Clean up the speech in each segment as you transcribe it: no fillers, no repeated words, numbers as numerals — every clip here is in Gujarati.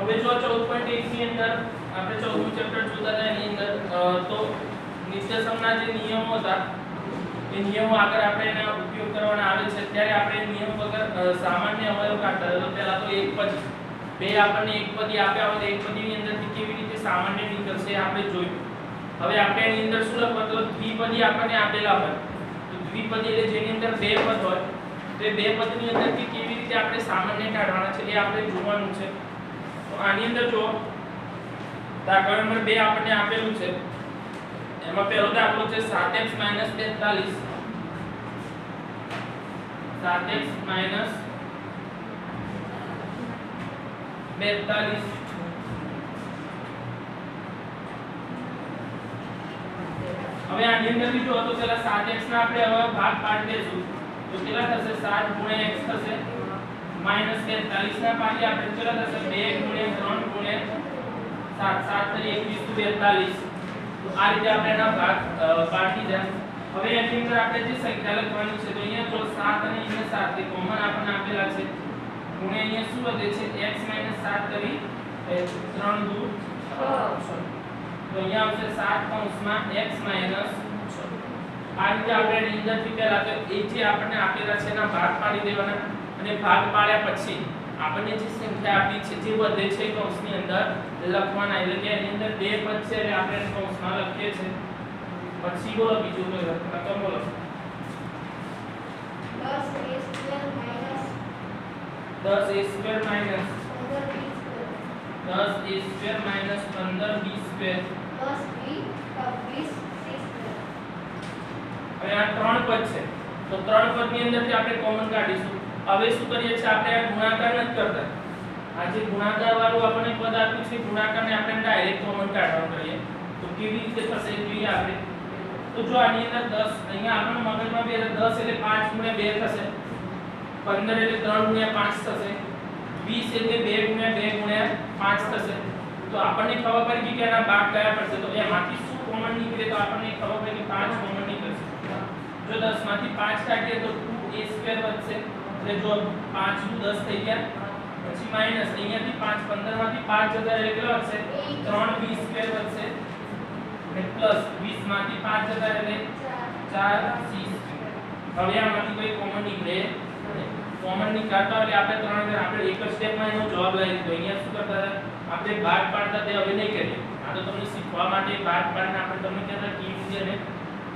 હવે જો 14.1 ની અંદર આપણે 14મું ચેપ્ટર જોતા હતા એની અંદર તો નિત્યસમના જે નિયમો હતા એ નિયમો આગળ આપણે એના ઉપયોગ કરવાના આવે છે ત્યારે આપણે નિયમ વગર સામાન્ય અવયવ કાઢતા તો પહેલા તો એક પદ બે આપણને એક પદી આપ્યા હોય એક પદીની અંદરથી કેવી રીતે સામાન્ય નીકળશે આપણે જોયું હવે આપણે એની અંદર શું લખવું તો દ્વિપદી આપણને આપેલા હોય તો દ્વિપદી એટલે જેની અંદર બે પદ હોય તો એ બે પદની અંદરથી કેવી રીતે આપણે સામાન્ય કાઢવાના છે એ આપણે જોવાનું છે તો આની અંદર જો દાખલા નંબર 2 આપણને આપેલું છે એમાં પહેલો દાખલો છે 7x - 42 7x - 42 હવે આની અંદર બી જો તો પેલા 7x ના આપણે હવે ભાગ પાડી દેશું તો કેટલા થશે 7 * x થશે -42 ના પાડીએ આપણે કેટલા થશે 2 * 3 * 7 7 * 21 = 42 તો આ રીતે આપણે એના ભાગ પાડી દીધા હવે એની અંદર આપણે જે સંખ્યા લખવાની છે તો અહીંયા જો 7 અને અહીંયા 7 એ કોમન આપણને આપેલા છે ગુણ્યા અહીંયા શું વધે છે x - 7 કરી 3 દૂર 6 તો અહીંયા આવશે 7 કૌંસમાં x - 6 આ રીતે આપણે એની અંદરથી પહેલા તો એ જે આપણને આપેલા છે એના ભાગ પાડી દેવાના અને ભાગ પાડ્યા પછી આપણને જે સંખ્યા આપી છે જે વધે છે કૌંસની અંદર લખવાના એટલે કે એની અંદર બે પદ છે એટલે આપણે એને કૌંસમાં લખીએ છીએ પછી બોલો બીજું કોઈ રકમ બોલો 10a² - 15b² હવે આ ત્રણ પદ છે તો ત્રણ પદની અંદરથી આપણે કોમન કાઢીશું હવે શું કરીએ છીએ આપણે આ ગુણાકાર નથી કરતા આ જે ગુણાકાર વાળું આપણને પદ આપ્યું છે ગુણાકારને આપણે ડાયરેક્ટ કોમન કાઢવાનું કરીએ તો કેવી રીતે થશે જોઈએ આપણે તો જો આની અંદર 10 અહીંયા આપણને મગજમાં બે 10 એટલે 5 * 2 થશે 15 એટલે 3 * 5 થશે 20 એટલે 2 * 2 * 5 થશે તો આપણને ખબર પડી કે એના ભાગ કયા પડશે તો એમાંથી શું કોમન નીકળે તો આપણને ખબર પડી કે 5 કોમન નીકળશે જો 10 માંથી 5 કાઢીએ તો 2a² વધશે એટલે જો 5 નું 10 થઈ ગયા પછી માઈનસ અહીંયાથી 5 15 માંથી 5 જતા એટલે કેટલા વધશે 3b² વધશે અને પ્લસ 20 માંથી 5 જતા એટલે 4c² હવે આમાંથી કોઈ કોમન નીકળે કોમન નીકળતા એટલે આપણે ત્રણ આપણે એક જ સ્ટેપમાં એનો જવાબ લઈ લીધો અહીંયા શું કરતા હતા આપણે ભાગ પાડતા તે હવે નહીં કરીએ આ તો તમને શીખવા માટે ભાગ પાડીને આપણે તમને કહેતા કેવી રીતે અને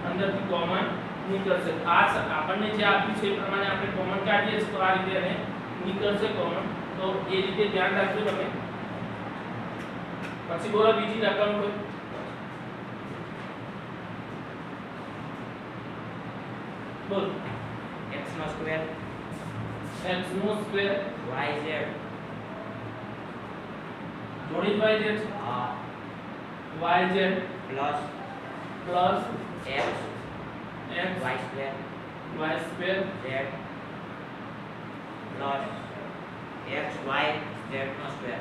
અંદરથી કોમન નીકળશે આ આપણને જે આપ્યું છે એ પ્રમાણે આપણે કોમન કાઢીએ છીએ તો આ રીતે અને નીકળશે કોમન તો એ રીતે ધ્યાન રાખજો તમે પછી બોલો બીજી રકમ કોઈ બોલ x નો સ્ક્વેર x નો સ્ક્વેર yz જોડી yz હા yz plus x x y square y square z plus x y z નો સ્ક્વેર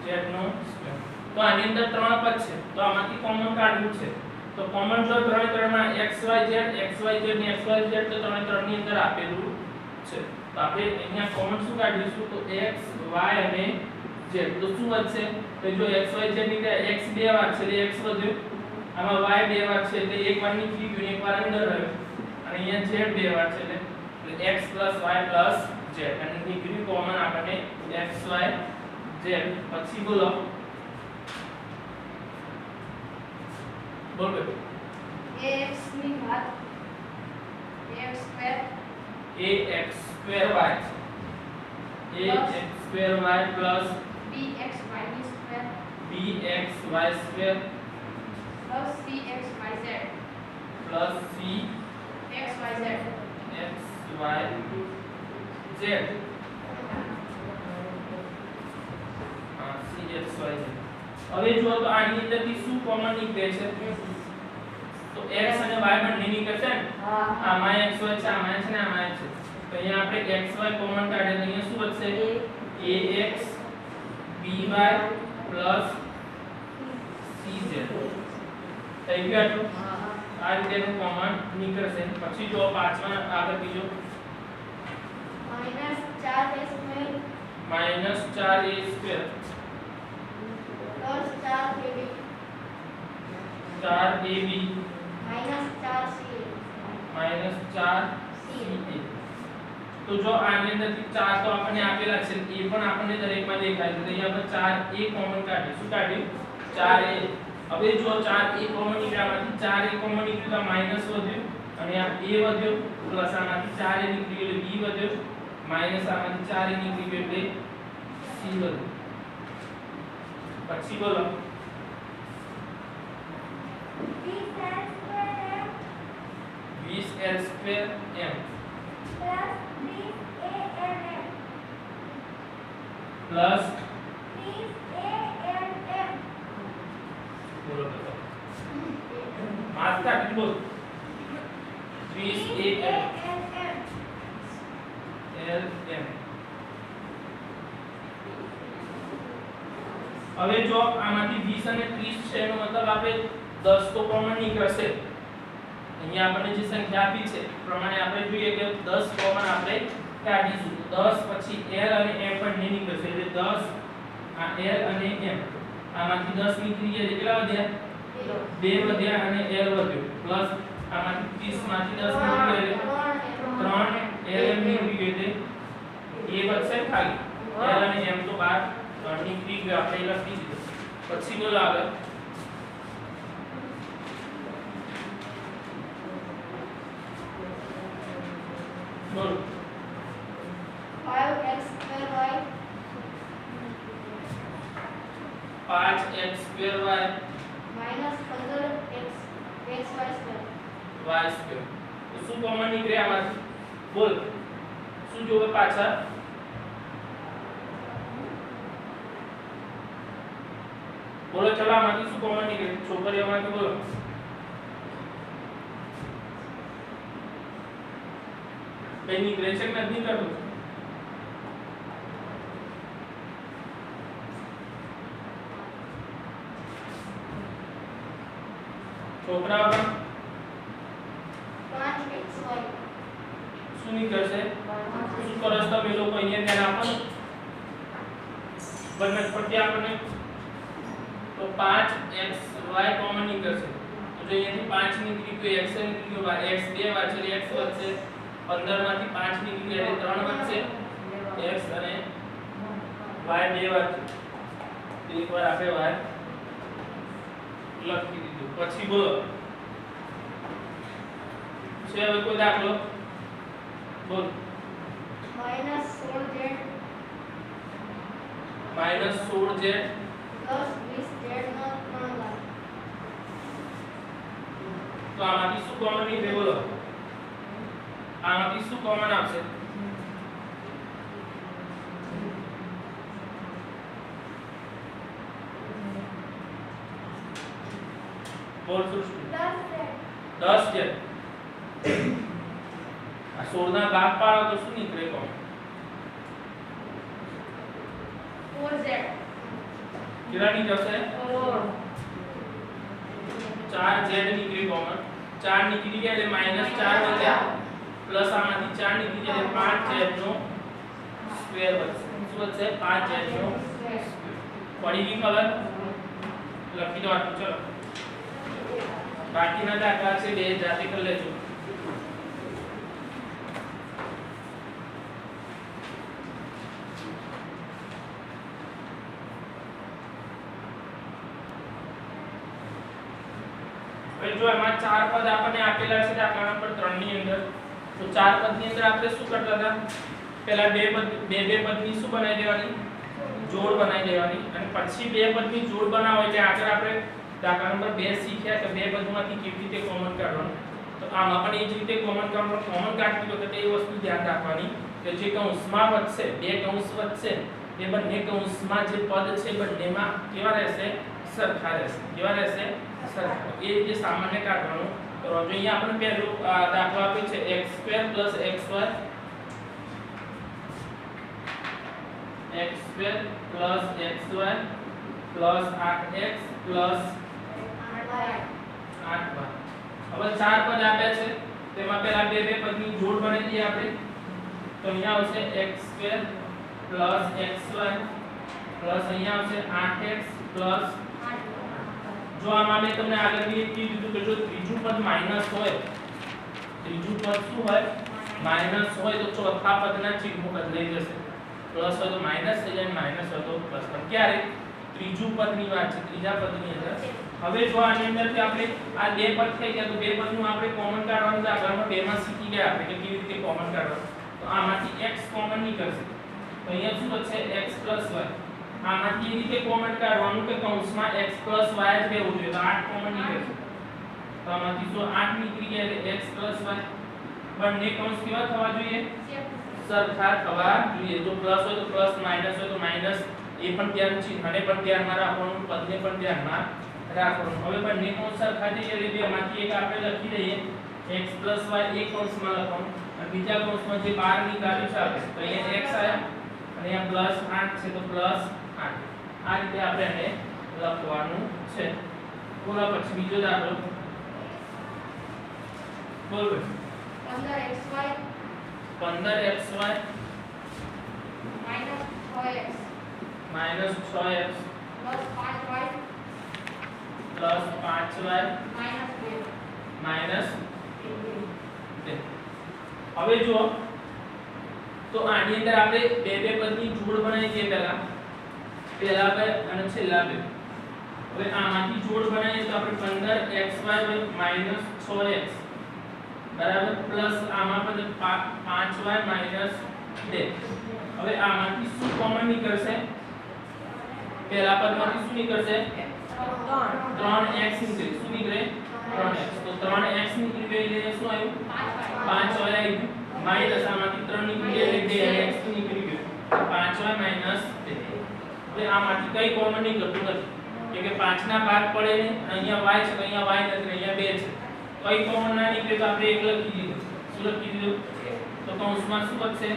z નો સ્ક્વેર તો આની અંદર ત્રણ પદ છે તો આમાંથી કોમન કાઢવું છે તો કોમન જો ત્રણે ત્રણમાં xyz ને xyz તો ત્રણે ત્રણની અંદર આપેલું છે તો આપણે અહીંયા કોમન શું કાઢીશું તો x y અને z તો શું વધશે તો જો xyz ની x બે વાર છે એટલે x વધ્યો આમાં y બે વાર છે એટલે એક વાર નીકળી ગયું એક વાર અંદર રહ્યો અને અહીંયા z બે વાર છે એટલે x + y + z અને નીકળ્યું કોમન આપણને x y z પછી બોલો બોલો ax ની ઘાત ax² ax² y plus bxy² bxy² plus cxyz plus xyz cxyz હવે જો તો આની અંદરથી શું કોમન નીકળે છે તો x અને y બંને નીકળશે ને આ માય xy છે આ માય છે ને આ માય છે તો અહીંયા આપણે xy કોમન કાઢીએ તો અહીંયા શું વધશે ax by plus cz થઈ ગયું આટલું આ રીતે નું કોમન નીકળશે પછી જો પાંચમા આગળ બીજો -4a² -4a² 4ab -4 -4ca તો જો આની અંદરથી 4 તો આપણને આપેલા છે એ પણ આપણને દરેકમાં દેખાય છે તો અહીંયા આપણે 4a કોમન કાઢીએ શું કાઢ્યું 4a હવે જો 4a કોમન નીકળ્યામાંથી 4a કોમન નીકળ્યું તો માઈનસ વધ્યું અને આ a વધ્યો પ્લસ આમાંથી 4a નીકળી ગયો એટલે b વધ્યો માઈનસ આમાંથી 4a નીકળી ગયો એટલે c વધ્યો પછી બોલો 20l² m प्लस बोलो तो मात्रा कितनी बोल 30 lm હવે જો આમાંથી 20 અને 30 છે એનો મતલબ આપણે 10 તો કોમન નીકળશે અહીંયા આપણને જે સંખ્યા આપી છે પ્રમાણે આપણે જોઈએ કે 10 કોમન આપણે કાઢીશું 10 પછી l અને m પણ નીકળશે એટલે 10 આ l અને m આમાંથી 10 નીકળી ગયા કેટલા વધ્યા 2 વધ્યા અને l વધ્યો પ્લસ આમાંથી 30 માંથી 10 નીકળી ગયા 3 lm નીકળી ગયો એટલે એ વધશે ખાલી l અને m તો બહાર નીકળી ગયો આપણે લખી દીધું પછી બોલો આગળ બોલો 5x2y 5x2y -15xy2 y2 તો શું કોમન નીકળે આમાંથી બોલ શું જોવે પાછા બોલો ચલો આમાંથી શું કોમન નીકળે છોકરીઓમાંથી બોલો કઈ નીકળે છે કે નથી કરતું છોકરાઓ પણ 5xy શું નીકળશે શું કરસ તમે લોકો અહીંયા ધ્યાન આપો બંને પરથી આપણને તો 5xy કોમન નીકળશે તો જો અહીંયાથી 5 નીકળી ગયો x નીકળી ગયો x 2 વાર છે x વધશે 15 માંથી 5 નીકળી ગયા એટલે 3 વધશે x અને y 2 વાર છે એકવાર આપણે y લખી દીધું પછી બોલો છે હવે કોઈ દાખલો બોલ -16z -16z + 20z નો 3 ઘાત તો આમાંથી શું કોમન નીકળે બોલો આમાંથી શું કોમન આવશે બોલ સૃષ્ટિ 10z આ 16 ના ભાગ પાડો તો શું નીકળે કોમન 4z કેટલા નીકળશે 4z નીકળી કોમન 4 નીકળી ગયા એટલે -4 વધ્યા પ્લસ આમાંથી 4 નીકળી જાય એટલે 5z નો સ્ક્વેર વધશે શું વધશે 5z નો પડી ગઈ ખબર લખી દો આટલું ચલો બાકીના દાખલા છે બે જાતે કરી લેજો જો એમાં ચાર પદ આપણને આપેલા છે દાખલા નંબર 3 ની અંદર તો ચાર પદ ની અંદર આપણે શું કરતા હતા પહેલા બે પદની શું બનાવી દેવાની જોડ બનાવી દેવાની અને પછી બે પદની જોડ બનાવો એટલે આગળ આપણે દાખલા નંબર 2 શીખ્યા કે બે પદમાંથી કેવી રીતે કોમન કાઢવાનું તો આમાં પણ એ જ રીતે કોમન કાઢતી વખતે એ વસ્તુ ધ્યાન રાખવાની કે જે કૌંસમાં વધશે બે કૌંસ વધશે એ બંને કૌંસમાં જે પદ છે બંનેમાં કેવા રહેશે સરખા રહેશે કેવા રહેશે સરખા એ રીતે સામાન્ય કાઢવાનું તો અહીંયા આપણે પહેલું દાખલો આપ્યો છે x2 + xy x2 + xy + 8x + 8y હવે ચાર પદ આપ્યા છે તેમાં પહેલા બે પદની જોડ બનાવી દઈએ આપણે તો અહીંયા આવશે x2 + xy પ્લસ અહીંયા આવશે 8x + જો આમાં મેં તમને આગળ કીધું કે જો ત્રીજું પદ માઈનસ હોય, ત્રીજું પદ શું હોય માઈનસ હોય તો ચોથા પદના ચિહ્નો બદલાઈ જશે, પ્લસ હોય તો માઈનસ થઈ જાય, માઈનસ હોય તો પ્લસ. પણ ક્યારે ત્રીજું પદની વાત છે, ત્રીજા પદની અંદર. હવે જો આની અંદરથી આપણે આ બે પદ થઈ ગયા તો બે પદનું આપણે કોમન કાઢવાનું છે. આગળમાં બે માં શીખી ગયા આપણે કે કેવી રીતે કોમન કાઢવાનું. તો આમાંથી x કોમન નીકળશે તો અહીંયા શું બચશે x y. આમાંથી એ રીતે કોમન કાઢવાનું કે કૌંસમાં x y જ રહેવું જોઈએ તો 8 કોમન નીકળશે. તો આમાંથી જો 8 નીકળી ગયા એટલે x y. બંને કૌંસ કેવા થવા જોઈએ? સરખા થવા જોઈએ. જો પ્લસ હોય તો પ્લસ, માઈનસ હોય તો માઈનસ. એ પણ ધ્યાન છે, અને પણ ધ્યાનમાં રાખવાનું, પદને પણ ધ્યાનમાં રાખવાનું. હવે બંને કૌંસ સરખા છે એટલે બેમાંથી એક આપણે લખી દઈએ x y એક કૌંસમાં લખવાનું અને બીજા કૌંસમાં જે બહાર નીકાળ્યું છે આપણે તો અહીંયા x આયા અને અહીંયા પ્લસ 8 છે તો પ્લસ 8. આ રીતે આપણે એને લખવાનું છે. બોલો પછી બીજો દાખલો બોલ ભાઈ. 15xy 15xy minus 6x -6x plus 5y minus 2. હવે જો તો આની અંદર આપણે બે બે પદની જોડ બનાવી દઈએ. પહેલા બે અને છેલ્લા બે. હવે આમાંથી જોડ બનાવીએ તો આપણે 15xy -6x બરાબર પ્લસ આમાં પણ 5y -2. હવે આમાંથી શું કોમન નીકળશે? પહેલા પદમાંથી શું નીકળશે? 3x નીકળે. શું નીકળે? 3x. તો 3x નીકળી ગઈ એટલે શું આવ્યું? 5y આવ્યું. માઈનસ આમાંથી 3 નીકળી ગયા એટલે 2x નીકળી ગયું. 5y -2. હવે આમાંથી કઈ કોમન નીકળતું નથી કેમ કે 5 ના ભાગ પડે ને અહીંયા y છે તો અહીંયા y નથી, અહીંયા 2 છે. કઈ કોમન ના નીકળે તો આપણે 1 લખી દીધું. શું લખી દીધું? તો કૌંસમાં શું બચશે?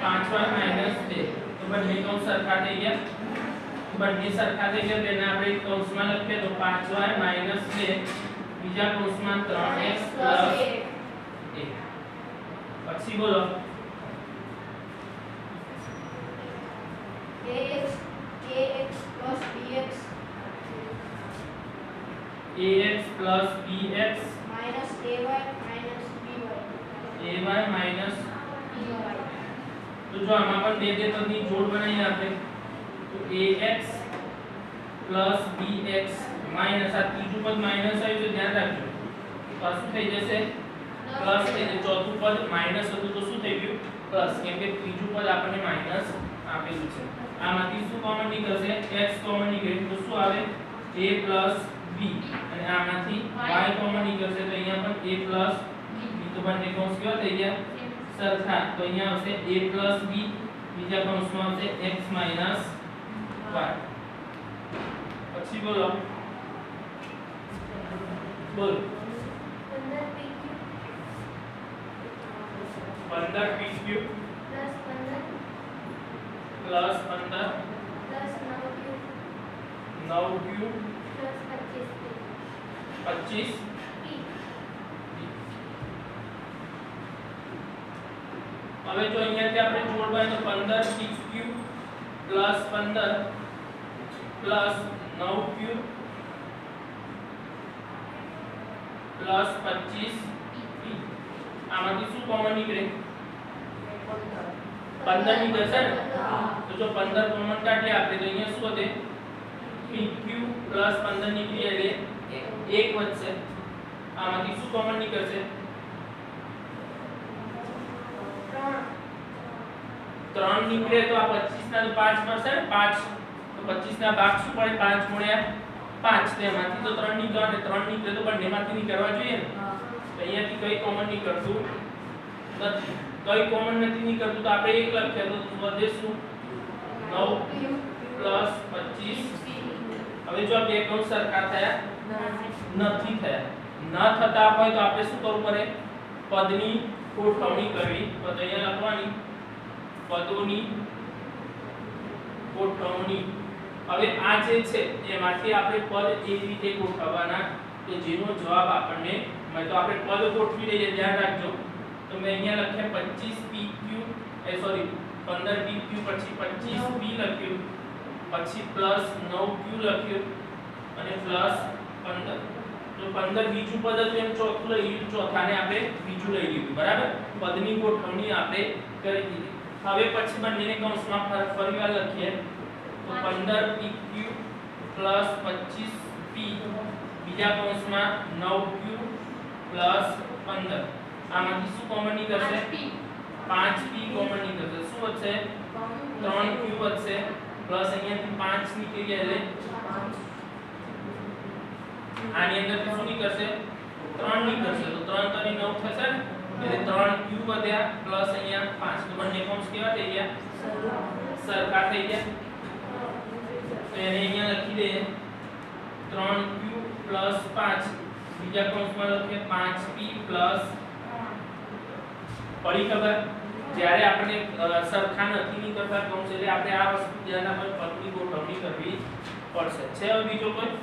5y -2. તો બંને કૌંસ સરખા થઈ ગયા. બંને સરખા થઈ ગયા તેને આપણે કૌંસમાં લખીએ તો 5y -2 બીજા કૌંસમાં 3x + 1. પછી બોલો ax plus bx ax + bx minus ay minus by ay minus. તો જો આમાં પણ બે બે પદની જોડ બનાવીએ આપણે તો ax plus bx minus આ ત્રીજું પદ માઈનસ આવ્યું છે ધ્યાન રાખજો. તો આ શું થઈ જશે? પ્લસ થઈ જશે. ચોથું પદ માઈનસ હતું તો શું થઈ ગયું? પ્લસ, કેમ કે ત્રીજું પદ આપણને માઈનસ આપેલું છે. આમાંથી શું કોમન નીકળશે? x કોમન નીકળે તો શું આવે? a plus b અને આમાંથી y કોમન નીકળશે તો અહીંયા પણ a plus b. તો બંને કૌંસ કેવા થઈ ગયા? સરખા. તો અહીંયા આવશે a plus b બીજા કૌંસમાં આવશે x minus y. પછી બોલો બોલ 15pq plus 15 plus 15 plus 9q plus 25 હવે જો અહીંયાથી આપણે જોડ બનાવીએ તો 15pq plus 15 plus 9q plus 25p. આમાંથી શું કોમન નીકળે? 15 નીકળશે ને? તો જો 15 કોમન કાઢીએ આપણે તો અહીંયા શું વધે? pq plus 15 નીકળી એટલે 1 વધશે. આમાંથી શું કોમન નીકળશે? 3 નીકળે તો આ 25 ના તો 5 મળશે ને? 5 તો 25 ના ભાગ શું પડે? 5 ગુણ્યા 5. તેમાંથી તો 3 નીકળે અને 3 નીકળે તો બંનેમાંથી નીકળવા જોઈએ ને. તો અહીંયાથી કઈ કોમન નીકળતું નથી. કઈ કોમન નથી નીકળતું તો આપણે 1 લખીએ તો વધે શું? 9 plus 25. હવે જો આ બે કૌંસ સરખા થયા નથી થયા. ન થતા હોય તો આપણે શું કરવું પડે? પદની ગોઠવણી કરવી. તો અહીંયા લખવાની પદોની ગોઠવણી. હવે આ જે છે એમાંથી આપણે પદ એ રીતે ગોઠવવાના કે જેનો જવાબ આપણને મળે. તો આપણે પદ ગોઠવી દઈએ. ધ્યાન રાખજો. તો મેં અહીંયા લખ્યા 25pq 15pq પછી 25p લખ્યું પછી પ્લસ 9q લખ્યું અને પ્લસ 15 તો 15 બીજું પદ હતું એમ ચોથું લઈ લીધું, ચોથાને આપણે બીજું લઈ લીધું, બરાબર. પદની ગોઠવણી આપણે કરી દીધી. હવે પછી બંનેને કૌંસમાં ફરીવાર લખીએ તો 15pq પ્લસ 25p બીજા કૌંસમાં 9q પ્લસ 15. આમાંથી શું કોમન નીકળશે? 5p કોમન નીકળશે. શું વધશે? 3q વધશે પ્લસ અહીંયાથી 5 નીકળી ગયા એટલે આની અંદરથી શું નીકળશે? 3 નીકળશે. તો 3 તરી 9 થશે ને, એટલે 3q વધ્યા પ્લસ અહીંયા 5. તો બંને કૌંસ કેવા થઈ ગયા? સરખા થઈ ગયા. તો એને અહીંયા લખી દઈએ 3q પ્લસ 5 બીજા કૌંસમાં લખીએ 5p પ્લસ. પડી ખબર? જ્યારે આપણે સરખા નથી નીકળતા કૌંસ એટલે આપણે આ વસ્તુ ધ્યાન આપીને પદની ગોઠવણી કરવી પડશે. છે હવે બીજો કોઈ?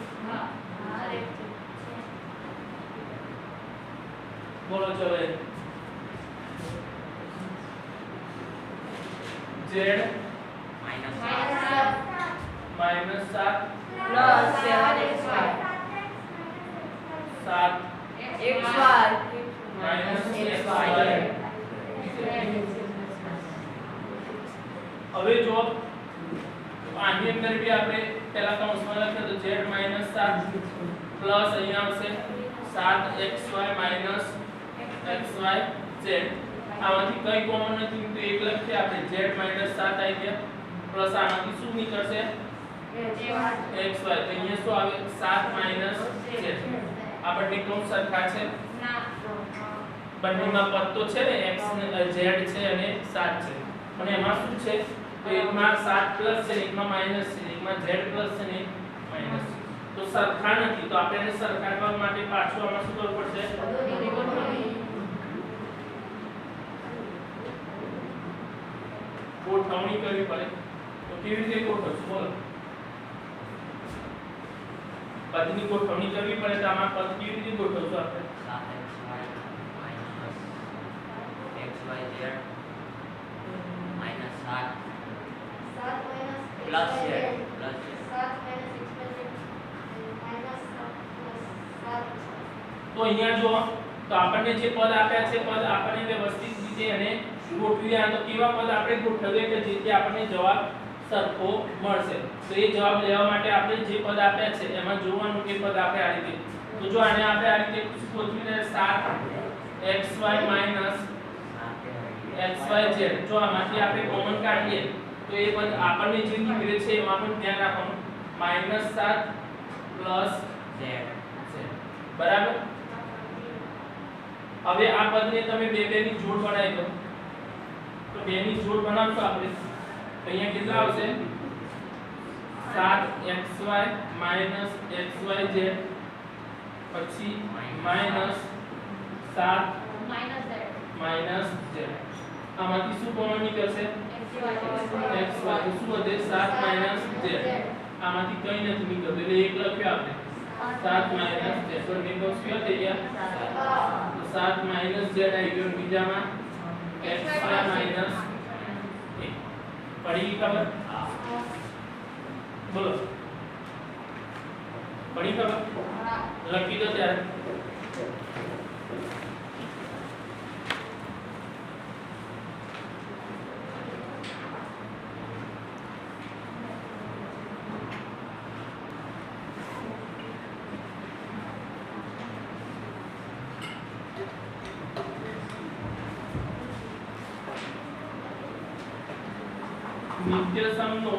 બોલો ચલો. z minus -7 plus 7xy 7 xy minus xy. હવે જો આની અંદર બી આપણે પહેલા કૌંસમાં લખીએ તો z -7 પ્લસ અહીંયા આવશે 7xy માઈનસ xyz. આમાંથી કઈ કોમન નથી તો એક લખીએ આપણે z -7 આવી ગયા પ્લસ આમાંથી શું નીકળશે? xy. તો અહીંયા શું આવે? 7 માઈનસ z. આ બંને કૌંસ સરખા છે. બંનેમાં પદ તો છે ને x ને z છે અને 7 છે, અને એમાં શું છે? તો એકમાં 7 પ્લસ છે, એકમાં માઈનસ છે, એકમાં z પ્લસ છે ને માઈનસ છે. તો સરખા નથી, તો આપણે એને સરખા કરવા માટે પાછું આમાં શું કરવું પડશે? ગોઠવણી કરવી પડે. તો કેવી રીતે ગોઠવશું બોલો? પદની ગોઠવણી કરવી પડે તો આમાં પદ કેવી રીતે ગોઠવશું આપણે? 7xy minus xyz minus 7 plus z plus z. તો અહીંયા જો તો આપણને જે પદ આપ્યા છે પદ આપણને વ્યવસ્થિત રીતે એને ગોઠવી રહ્યા. તો કેવા પદ આપણે ગોઠવીએ કે જેથી આપણને જવાબ સરખો મળશે. તો એ જવાબ લેવા માટે આપણે જે પદ આપ્યા છે એમાં જોવાનું કે પદ આપણે આ રીતે. તો જો આને આપણે આ રીતે ગોઠવીને 7xy માઈનસ xyz જો આમાંથી આપણે કોમન કાઢીએ તો એ પદ આપણને જે નીકળે છે એમાં પણ ધ્યાન રાખવાનું -7 પ્લસ z બરાબર. હવે આ પદને તમે બે ની જોડ બનાવી દો. તો બે ની જોડ બનાવશો આપણે તો અહીંયા કેટલા આવશે? 7xy માઈનસ xyz પછી માઈનસ 7 માઈનસ z. આમાંથી શું કોમન નીકળશે? xy. તો શું વધે? 7 માઈનસ z. આમાંથી કંઈ નથી નીકળતું એટલે એક લખ્યું આપણે 7 માઈનસ z. બંને કૌંસ કેવા થઈ ગયા? 7 માઈનસ z આવી ગયો. બીજામાં xy માઈનસ 1. પડી ગઈ ખબર? બોલો પડી ખબર? લખી દો ત્યારે. નિત્યસમનો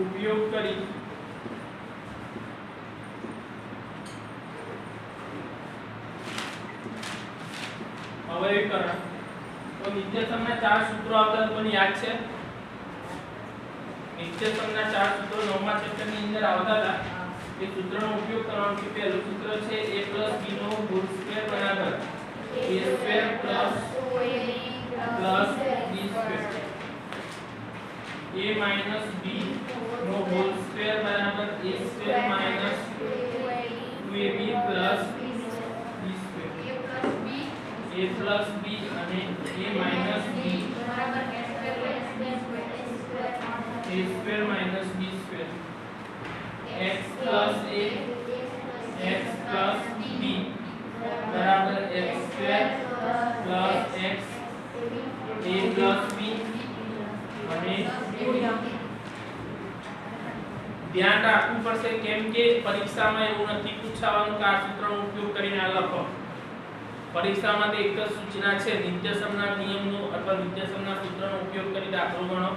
ઉપયોગ કરી અવયવીકરણ. તો નિત્યસમના 4 સૂત્રો આવતા તમને યાદ છે? નિત્યસમના 4 સૂત્રો 9મા ચેપ્ટરની અંદર આવતા હતા. એ સૂત્રનો ઉપયોગ કરવાનો છે. પહેલું સૂત્ર છે a b નો હોલ સ્ક્વેર બરાબર a square plus b square. a minus b નો હોલ સ્ક્વેર બરાબર a square minus 2ab plus b square. a plus b અને a minus b a square minus b square. x a plus b અને ધ્યાન રાખવું પડશે કેમ કે પરીક્ષામાં એવું નથી પૂછાવાનું કે આ સૂત્રનો ઉપયોગ કરીને આ લખો. પરીક્ષામાં તો એક જ સૂચના છે નિત્યસમના નિયમનો અથવા નિત્યસમના સૂત્રનો ઉપયોગ કરી દાખલો ગણો,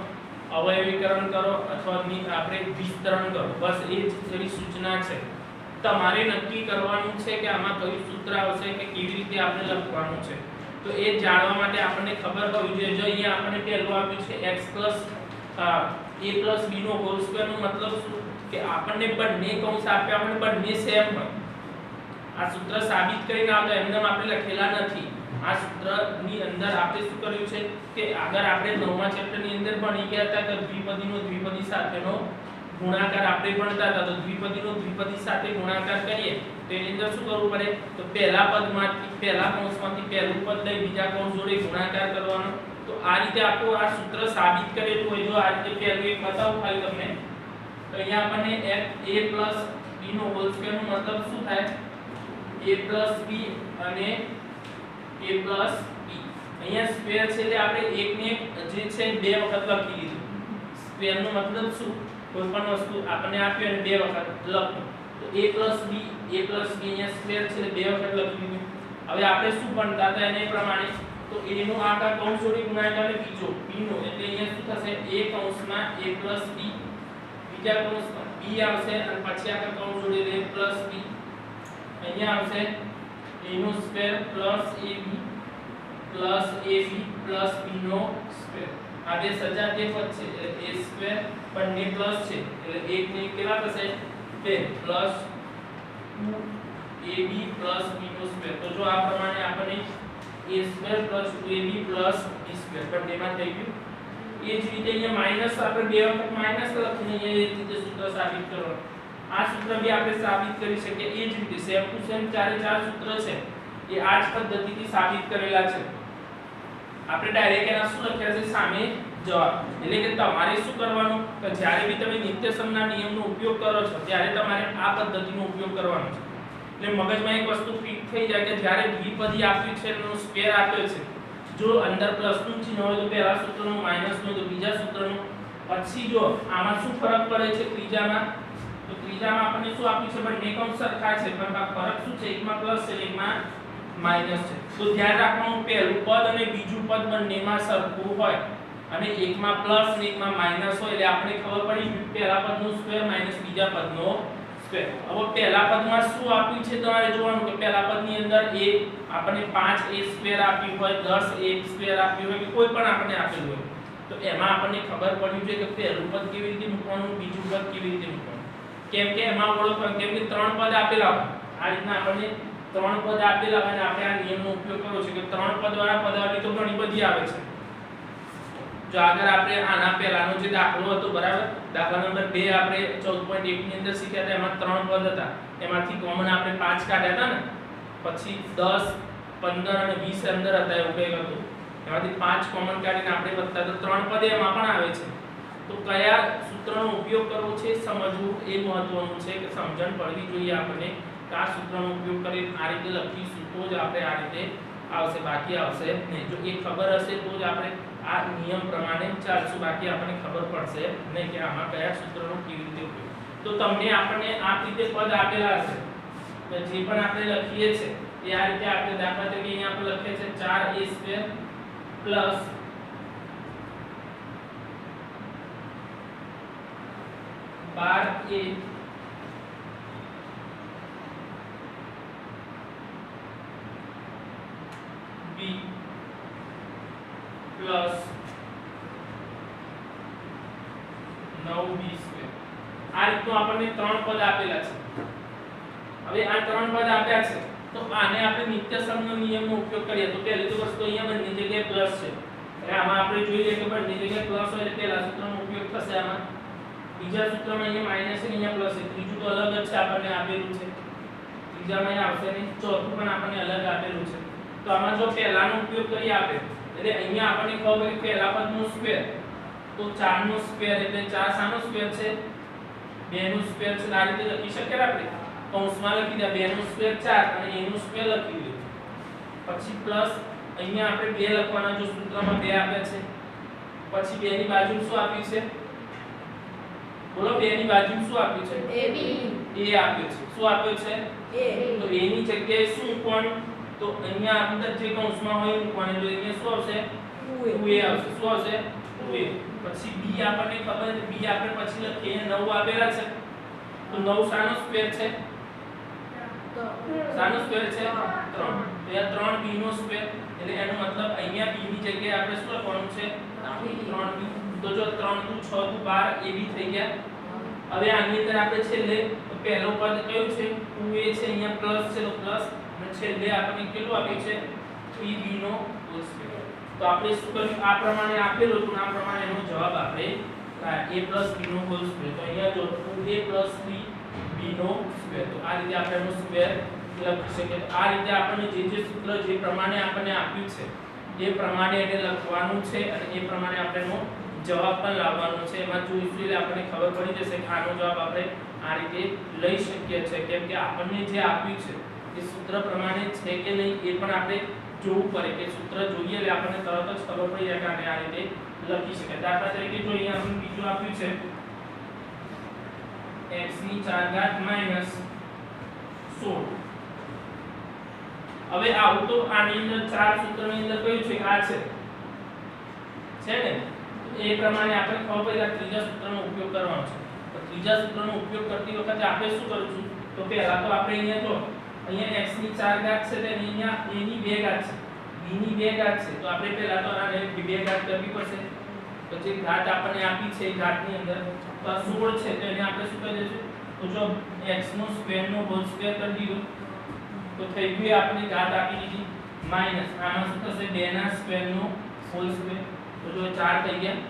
અવયવીકરણ કરો અથવા આપણે વિસ્તરણ કરો, બસ એ જ એવી સૂચના છે. તમારે નક્કી કરવાનું છે કે આમાં કયું સૂત્ર આવશે કે કેવી રીતે આપણે લખવાનું છે. તો એ જાણવા માટે આપણને ખબર હોવી જોઈએ. જો અહીંયા આપણને પહેલું આપ્યું છે x a b નો હોલ સ્ક્વેર નો મતલબ શું કે આપણને બંને કૌંસ આપ્યા, આપણને બંને સેમ હોય. આ સૂત્ર સાબિત કરીને આવતા એમને આપણે લખેલા નથી. આ સૂત્રની અંદર આપણે શું કર્યું છે કે આગળ આપણે 9મા ચેપ્ટરની અંદર ભણી ગયા હતા કે દ્વિપદીનો દ્વિપદી સાથેનો ગુણાકાર આપણે ભણતા હતા. તો દ્વિપદીનો દ્વિપદી સાથે ગુણાકાર કરીએ તો એની અંદર શું કરવું પડે તો પહેલા પદમાંથી પહેલા કૌંસમાંથી પહેલું પદ લઈ બીજા કૌંસ જોડે ગુણાકાર કરવાનો. તો આ રીતે આપણું આ સૂત્ર સાબિત કરેલું હોય. જો આ રીતે પહેલું એક બતાવું ખાલી તમને તો અહીંયા આપણને a b નો હોલ સ્ક્વેર નો મતલબ શું થાય a b અને a b. અહીંયા સ્ક્વેર છે એટલે આપણે એક ને જે છે બે વખત લખી લીધું. સ્ક્વેર નો મતલબ શું કોઈ પણ વસ્તુ આપણને આપી અને બે વખત લખો. તો a b અહીંયા સ્ક્વેર છે એટલે બે વખત લખી લીધું. હવે આપણે શું ભણતા હતા એને પ્રમાણે તો a નો આકાર કૌંસ જોડે ગુણાકાર અને બીજો b નો એટલે અહીંયા શું થશે a કૌંસમાં a b, બીજા કૌંસમાં b આવશે અને પછી આકાર કૌંસ જોડે a b. અહીંયા આવશે a નો સ્ક્વેર ab b નો સ્ક્વેર. આ બે સજાતીય પદ છે એટલે a સ્ક્વેર બંને પ્લસ છે એટલે એક ને કેટલા થશે 2 પ્લસ 2ab b નો સ્ક્વેર. તો જો આ પ્રમાણે આપણને a square plus 2ab plus b square બંનેમાં થઈ ગયું. એ જ રીતે અહીંયા માઈનસ આપણે બે વખત માઈનસ લખીને એ રીતે સૂત્ર સાબિત કરવાનું. આ સૂત્ર બી આપણે સાબિત કરી શકીએ. એ જ રીતે સેમ ટુ સેમ ચારે ચાર સૂત્ર છે એ આ જ પદ્ધતિથી સાબિત કરેલા છે. આપણે ડાયરેક્ટ એના શું લખ્યા છે સામે જવાબ. એટલે કે તમારે શું કરવાનું કે જ્યારે બી તમે નિત્યસમના નિયમનો ઉપયોગ કરો છો ત્યારે તમારે આ પદ્ધતિનો ઉપયોગ કરવાનો છે. એટલે મગજમાં એક વસ્તુ ફિટ થઈ જાય કે જ્યારે દ્વિપદી આપ્યું છે એનો સ્ક્વેર આપ્યો છે, જો અંદર પ્લસ નું ચિહ્ન હોય તો પહેલા સૂત્રનું, માઈનસ નું તો બીજા સૂત્રનું. પછી જો આમાં શું ફરક પડે છે ત્રીજામાં તો ત્રીજામાં આપણને શું આપ્યું છે બંને કૌંસ સરખા છે પણ ફરક શું છે એકમાં પ્લસ છે એકમાં માઈનસ છે. તો ધ્યાન રાખવાનું પહેલું પદ અને બીજું પદ બંનેમાં સરખું હોય અને એકમાં પ્લસ અને એકમાં માઈનસ હોય એટલે આપણે ખબર પડી પહેલા પદનો સ્ક્વેર માઈનસ બીજા પદનો સ્ક્વેર. હવે પહેલા પદમાં શું આપ્યું છે તમારે જોવાનું કે પહેલા પદની અંદર a આપણને 5a સ્ક્વેર આપ્યું હોય, 10a સ્ક્વેર આપ્યું હોય કે કોઈ પણ આપણને આપેલું હોય તો એમાં આપણને ખબર પડવી જોઈએ કે પહેલું પદ કેવી રીતે મૂકવાનું, બીજું પદ કેવી રીતે મૂકવાનું. કેમ કે એમાં ઓળખવાનું કેમ કે ત્રણ પદ આપેલા હોય. આ રીતના આપણને ત્રણ પદ આપેલા હોય અને આપણે આ નિયમનો ઉપયોગ કરવો છે કે ત્રણ પદ વાળા પદાવલી તો ઘણી બધી આવે છે. જો આગળ આપણે આના પહેલાનો જે દાખલો હતો બરાબર, દાખલા નંબર 2 આપણે 14.1 ની અંદર શીખ્યા હતા એમાં ત્રણ પદ હતા, એમાંથી કોમન આપણે 5 કાઢ્યા હતા ને, પછી 10 15 અને 20 અંદર હતા એવું કંઈક હતું, એમાંથી 5 કોમન કાઢીને આપણે વત્તા તો ત્રણ પદ એમાં પણ આવે છે. તો કયા સૂત્રનો ઉપયોગ કરવો છે સમજવું એ મહત્વનું છે કે સમજણ પડવી જોઈએ આપણને કે આ સૂત્રનો ઉપયોગ કરીને આ રીતે લખીશું તો જ આપણે આ રીતે આવશે, બાકી આવશે નહીં. જો એ ખબર હશે તો જ આપણે આ નિયમ પ્રમાણે ચાલશું, બાકી આપણને ખબર પડશે નહીં કે આમાં કયા સૂત્રનો કેવી રીતે ઉપયોગ. તો તમને આપણને આ રીતે પદ આપેલા હશે તો જે પણ આપણે લખીએ છે એ આ રીતે આપણે દાખલા તરીકે અહીંયા આપણે લખીએ છે 4a² + 12a b plus 9b². આ રીતનું આપણને ત્રણ પદ આપેલા છે. હવે આ ત્રણ પદ આપ્યા છે તો આને આપણે નિત્યસમનો નિયમનો ઉપયોગ કરીએ તો પહેલી તો વસ્તુ અહીંયા બંને જગ્યાએ પ્લસ છે એટલે આમાં આપણે જોઈએ કે બંને જગ્યાએ પ્લસ હોય એટલે પહેલા સૂત્રનો ઉપયોગ થશે. આમાં બીજા સૂત્રમાં અહીંયા માઈનસ છે અહીંયા પ્લસ છે, ત્રીજું તો અલગ જ છે આપણને આપેલું છે, ત્રીજામાં અહીંયા આવશે નહીં, ચોથું પણ આપણને અલગ આપેલું છે. તો આમાં જો પહેલાનો ઉપયોગ કરીએ આપણે એટલે અહીંયા આપણને ખબર કે પહેલા પદનો સ્ક્વેર તો 4 નો સ્ક્વેર એટલે 4 સાનો સ્ક્વેર છે 2 નો સ્ક્વેર છે. આ રીતે લખી શકીએ આપણે કૌંસમાં લખી દે 2 નો સ્ક્વેર 4 અને a નો સ્ક્વેર લખી દે, પછી પ્લસ અહીંયા આપણે 2 લખવાના, જો સૂત્રમાં 2 આપ્યા છે, પછી 2 ની બાજુ શું આપ્યું છે? બોલો, 2 ની બાજુ શું આપ્યું છે? AB a આપ્યું છે. શું આપ્યું છે? A તો a ની જગ્યાએ શું મૂકવાનું? તો અહીંયા અંદર જે કૌંસમાં હોય એ મૂકવાનું. તો અહીંયા શું આવશે? 2a આવશે. શું આવશે? 2a. પછી b આપણને ખબર છે, b આપણે પછી લખીએ, 9 આપેલા છે, તો 9 શાનો સ્ક્વેર છે? શાનો સ્ક્વેર છે? 3. તો અહીંયા 3b નો સ્ક્વેર, એટલે એનો મતલબ અહીંયા b ની જગ્યાએ આપણે શું લખવાનું છે? 3b. તો જો 3 દુ 6 દુ 12 એ બી થઈ ગયા. હવે આની અંદર આપણે છેલ્લે પહેલો પદ કયું છે? 2a છે, અહીંયા પ્લસ છે તો પ્લસ, અને છેલ્લે આપણને કેટલું આપ્યું છે? 3b નો હોલ સ્ક્વેર. તો આપણે શું કર્યું? આ પ્રમાણે આપેલું હતું, આ પ્રમાણે એનો જવાબ આપણે a b નો હોલ સ્ક્વેર. તો અહીંયા જો 2a 3b નો સ્ક્વેર. તો આ રીતે આપણે એનો સ્ક્વેર લખી શકીએ. તો આ રીતે આપણને જે સૂત્ર જે પ્રમાણે આપણને આપ્યું છે એ પ્રમાણે એને લખવાનું છે, અને એ પ્રમાણે આપણે એનો જવાબ પણ લાવવાનો છે. એમાં જોઈશું એટલે આપણને ખબર પડી જશે કે આનો જવાબ આપણે આ રીતે લઈ શકીએ છીએ, કેમ કે આપણને જે આપ્યું છે એ સૂત્ર પ્રમાણે છે કે નહીં એ પણ આપણે જોવું પડે. કે સૂત્ર જોઈએ એટલે આપણને તરત જ ખબર પડી જાય કે આને આ રીતે લખી શકાય. દાખલા તરીકે જો અહીંયા આપણને બીજું આપ્યું છે x ની 4 ઘાત માઈનસ 16. હવે આવું તો આની અંદર ચાર સૂત્રની અંદર કયું છે કે આ છે ને, એ પ્રમાણે આપણે ખબર પડી કે ત્રીજા સૂત્રનો ઉપયોગ કરવાનો છે. તો ત્રીજા સૂત્રનો ઉપયોગ કરતી વખતે આપણે શું કરીશું? તો પહેલા તો આપણે અહીંયા જો અહીંયા x ની 4 ઘાત છે તો અહીંયા a ની 2 ઘાત છે, b ની 2 ઘાત છે, તો આપણે પહેલા તો આને 2 ઘાત કરવી પડશે. તો જે ઘાત આપણને આપી છે એ ઘાતની અંદર તો આ 16 છે, તો એને આપણે શું કરી દઈશું? તો જો x નો સ્ક્વેર નો હોલ સ્ક્વેર કરી દીધું તો થઈ ગયું આપણે ઘાત આપી દીધી, માઈનસ આમાં શું થશે? 2 ના સ્ક્વેર નો હોલ સ્ક્વેર. તો જો 4 થઈ ગયા,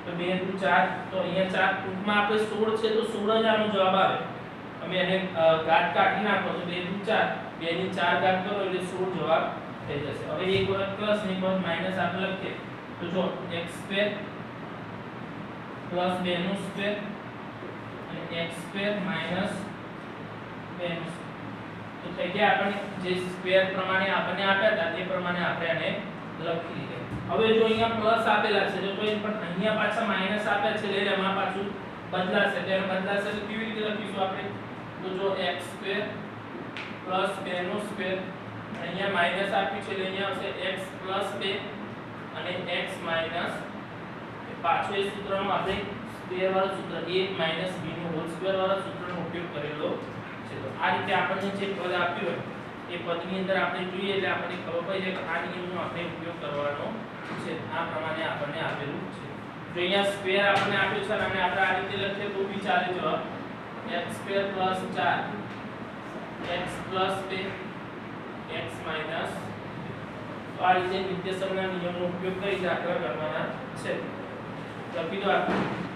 તો 2 * 4, તો અહીંયા 4 ટૂંકમાં આપણે 16 છે તો 16 જ આનો જવાબ આવે. અમે એને ઘાત કાઢી નાખો તો 2 * 4, 2 ની 4 ઘાત કરો એટલે 16 જવાબ થઈ જશે. હવે એક વખત પ્લસ ને એક વખત માઈનસ આપણે લખીએ તો જો x² પ્લસ 2 નો સ્ક્વેર અને x² માઈનસ 2 નો સ્ક્વેર. તો થઈ ગયા આપણે જે સ્ક્વેર પ્રમાણે આપણને આપ્યા હતા તે પ્રમાણે આપણે આને લખી દીધા. હવે જો અહીંયા પ્લસ આપેલા છે તો કોઈ પણ અહીંયા પાછા માઈનસ આપ્યા છે એટલે એમાં પાછું બદલાશે. તો એને બદલાશે તો કેવી રીતે લખીશું આપણે? તો જો x² પ્લસ 2 નો સ્ક્વેર, અહીંયા માઈનસ આપ્યું છે એટલે અહીંયા આવશે x પ્લસ 2 અને x માઈનસ પાછો એ સૂત્રનો આપણે સ્ક્વેર વાળો સૂત્ર a માઈનસ b નો હોલ સ્ક્વેર વાળા સૂત્રનો ઉપયોગ કરેલો છે. તો આ રીતે આપણને જે પદ આપ્યું હોય એ પદની અંદર આપણે જોઈએ એટલે આપણને ખબર પડી જાય કે આ નિયમનો આપણે ઉપયોગ કરવાનો છે. આ પ્રમાણે આપણને આપેલું છે. જો અહીંયા સ્ક્વેર આપણને આપ્યું છે અને આપણે આ રીતે લખીએ તો બી ચાલે જવાબ x² + 4 x + 2 x માઈનસ. તો આ રીતે નિત્યસમના નિયમનો ઉપયોગ કરી દાખલા કરવાના છે. લખી દો આપણે